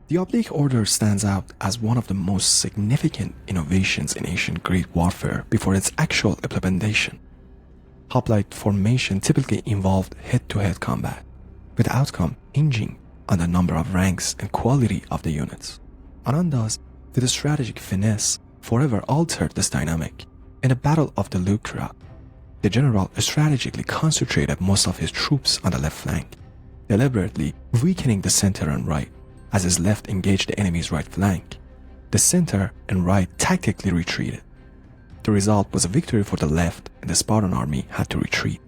The Oblique Order stands out as one of the most significant innovations in ancient Greek warfare before its actual implementation. Hoplite formation typically involved head-to-head combat, with the outcome hinging on the number of ranks and quality of the units. Anandas, with a strategic finesse, forever altered this dynamic. In the Battle of the Lucra, the general strategically concentrated most of his troops on the left flank, deliberately weakening the center and right. As his left engaged the enemy's right flank, the center and right tactically retreated. The result was a victory for the left, and the Spartan army had to retreat.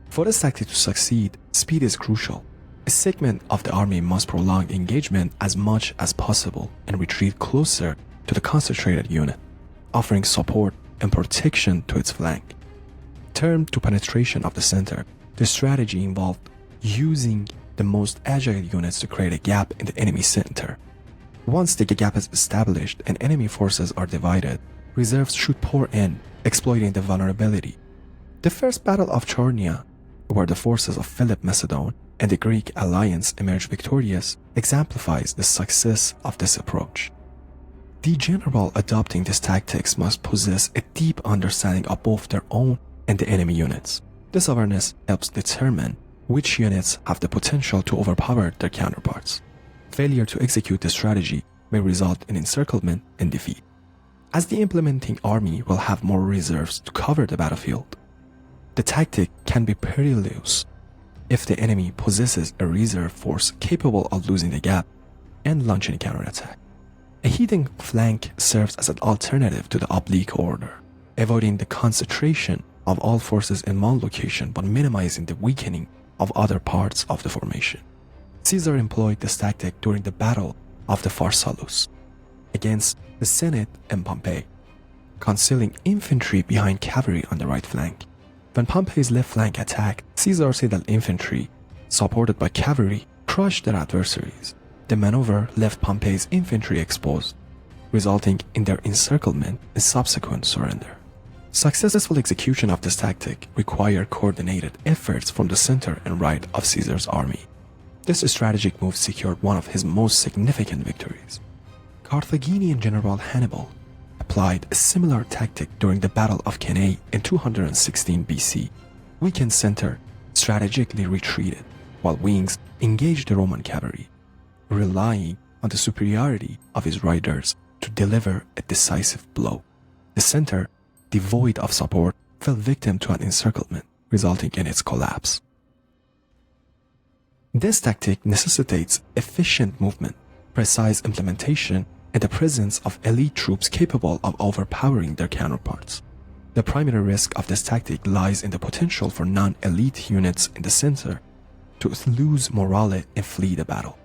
For this tactic to succeed, speed is crucial. A segment of the army must prolong engagement as much as possible and retreat closer to the concentrated unit, offering support and protection to its flank. Termed to penetration of the center, the strategy involved using the most agile units to create a gap in the enemy center. Once the gap is established and enemy forces are divided, reserves should pour in, exploiting the vulnerability. The first Battle of Chornia, where the forces of Philip Macedon and the Greek alliance emerged victorious, exemplifies the success of this approach. The general adopting these tactics must possess a deep understanding of both their own and the enemy units. This awareness helps determine which units have the potential to overpower their counterparts. Failure to execute this strategy may result in encirclement and defeat, as the implementing army will have more reserves to cover the battlefield. The tactic can be perilous if the enemy possesses a reserve force capable of losing the gap and launching a counterattack. A hidden flank serves as an alternative to the Oblique Order, avoiding the concentration of all forces in one location but minimizing the weakening of other parts of the formation. Caesar employed this tactic during the Battle of the Pharsalus against the Senate and Pompey, concealing infantry behind cavalry on the right flank. When Pompey's left flank attacked, Caesar's infantry, supported by cavalry, crushed their adversaries. The maneuver left Pompey's infantry exposed, resulting in their encirclement and subsequent surrender. Successful execution of this tactic required coordinated efforts from the center and right of Caesar's army. This strategic move secured one of his most significant victories. Carthaginian general Hannibal applied a similar tactic during the Battle of Cannae in 216 BC. Weakened center strategically retreated, while wings engaged the Roman cavalry, relying on the superiority of his riders to deliver a decisive blow. The center, devoid of support, fell victim to an encirclement, resulting in its collapse. This tactic necessitates efficient movement, precise implementation, and the presence of elite troops capable of overpowering their counterparts. The primary risk of this tactic lies in the potential for non-elite units in the center to lose morale and flee the battle.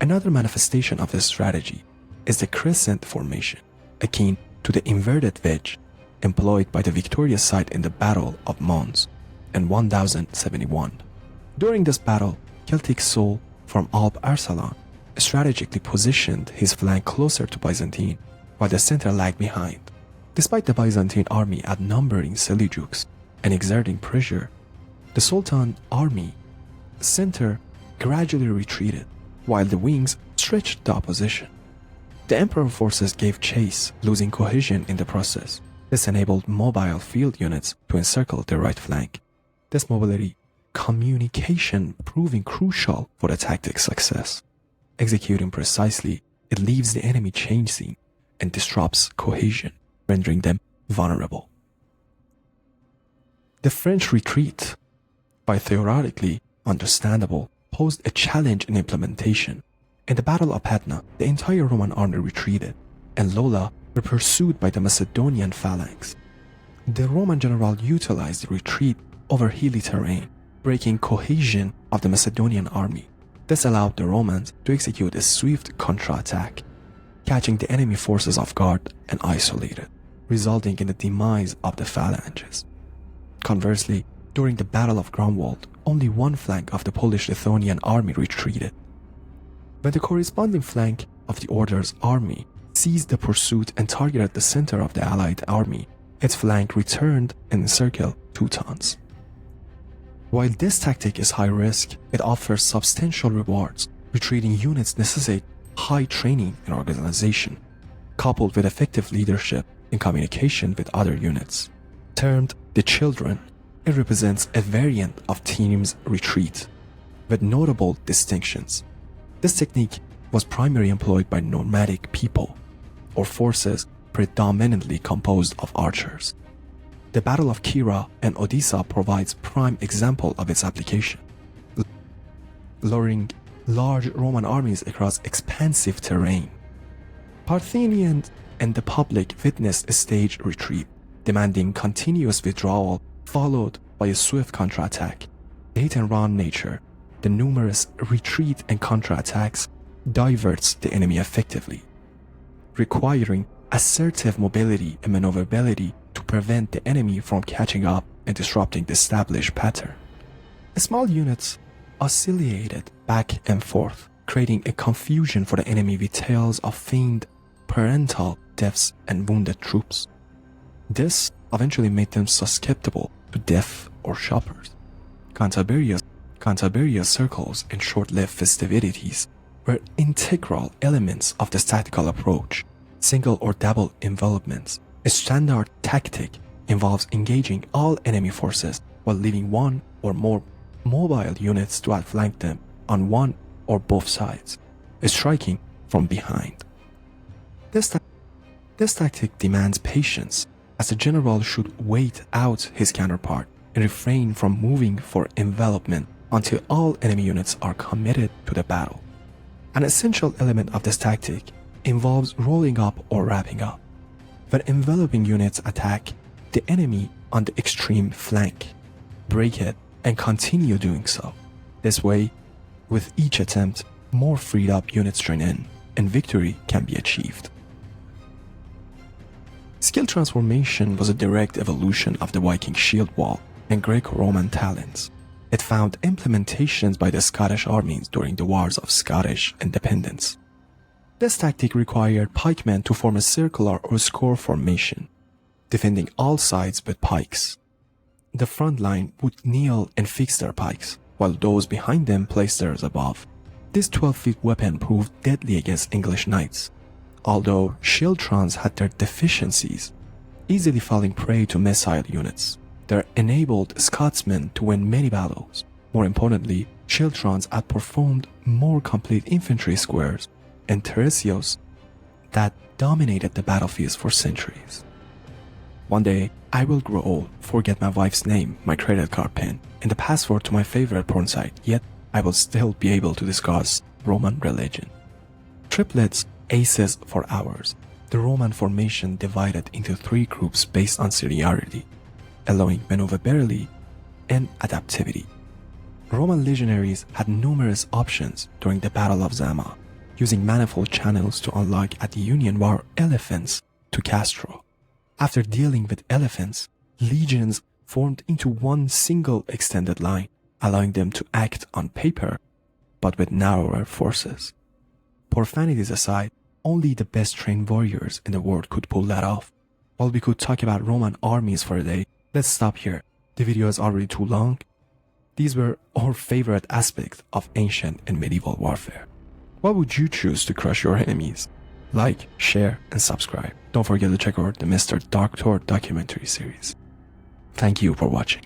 Another manifestation of this strategy is the Crescent Formation, akin to the inverted wedge employed by the victorious side in the Battle of Mons in 1071. During this battle, Celtic Soul from Alp Arsalan strategically positioned his flank closer to Byzantine, while the center lagged behind. Despite the Byzantine army outnumbering Seljuks and exerting pressure, the Sultan army center gradually retreated, while the wings stretched the opposition. The emperor forces gave chase, losing cohesion in the process. This enabled mobile field units to encircle the right flank. This mobility, communication proving crucial for the tactic's success. Executing precisely, it leaves the enemy chasing and disrupts cohesion, rendering them vulnerable. The French retreat, by theoretically understandable, posed a challenge in implementation. In the Battle of Patna, the entire Roman army retreated, and Lola were pursued by the Macedonian phalanx. The Roman general utilized the retreat over hilly terrain, breaking cohesion of the Macedonian army. This allowed the Romans to execute a swift counterattack, catching the enemy forces off guard and isolated, resulting in the demise of the phalanges. Conversely, during the Battle of Grunwald, only one flank of the Polish-Lithuanian army retreated. When the corresponding flank of the Order's army seized the pursuit and targeted the center of the Allied army, its flank returned and encircled Teutons. While this tactic is high risk, it offers substantial rewards. Retreating units necessitate high training and organization, coupled with effective leadership and communication with other units. Termed the Children, it represents a variant of team's retreat, with notable distinctions. This technique was primarily employed by nomadic people, or forces predominantly composed of archers. The Battle of Chornia and Odessa provides prime example of its application, luring large Roman armies across expansive terrain. Parthenians and the public witnessed a staged retreat, demanding continuous withdrawal followed by a swift counterattack. Hit-and-run nature, the numerous retreat and counterattacks diverts the enemy effectively, requiring assertive mobility and maneuverability to prevent the enemy from catching up and disrupting the established pattern. Small units oscillated back and forth, creating a confusion for the enemy with tales of feigned parental deaths and wounded troops. This eventually made them susceptible to death or shoppers. Cantabria circles and short-lived festivities were integral elements of this tactical approach. Single or double envelopments, a standard tactic, involves engaging all enemy forces while leaving one or more mobile units to outflank them on one or both sides, striking from behind. This tactic demands patience, as the general should wait out his counterpart and refrain from moving for envelopment until all enemy units are committed to the battle. An essential element of this tactic involves rolling up or wrapping up. When enveloping units attack the enemy on the extreme flank, break it and continue doing so. This way, with each attempt, more freed up units join in and victory can be achieved. Skill transformation was a direct evolution of the Viking shield wall and Greco-Roman talents. It found implementations by the Scottish armies during the wars of Scottish independence. This tactic required pikemen to form a circular or score formation, defending all sides with pikes. The front line would kneel and fix their pikes, while those behind them placed theirs above. This 12-feet weapon proved deadly against English knights, although Shiltrons had their deficiencies, easily falling prey to missile units. They enabled Scotsmen to win many battles. More importantly, Shiltrons outperformed more complete infantry squares and tercios that dominated the battlefields for centuries. One day, I will grow old, forget my wife's name, my credit card pin, and the password to my favorite porn site, yet I will still be able to discuss Roman religion. Triplets, aces for hours. The Roman formation divided into 3 groups based on seniority, allowing maneuverability and adaptability. Roman legionaries had numerous options during the Battle of Zama, using manifold channels to unlock at the Union War elephants to Castro. After dealing with elephants, legions formed into one single extended line, allowing them to act on paper, but with narrower forces. Profanities aside, only the best trained warriors in the world could pull that off. While we could talk about Roman armies for a day, let's stop here. The video is already too long. These were our favorite aspects of ancient and medieval warfare. What would you choose to crush your enemies? Like, share, and subscribe. Don't forget to check out the Mr. Dark Tour documentary series. Thank you for watching.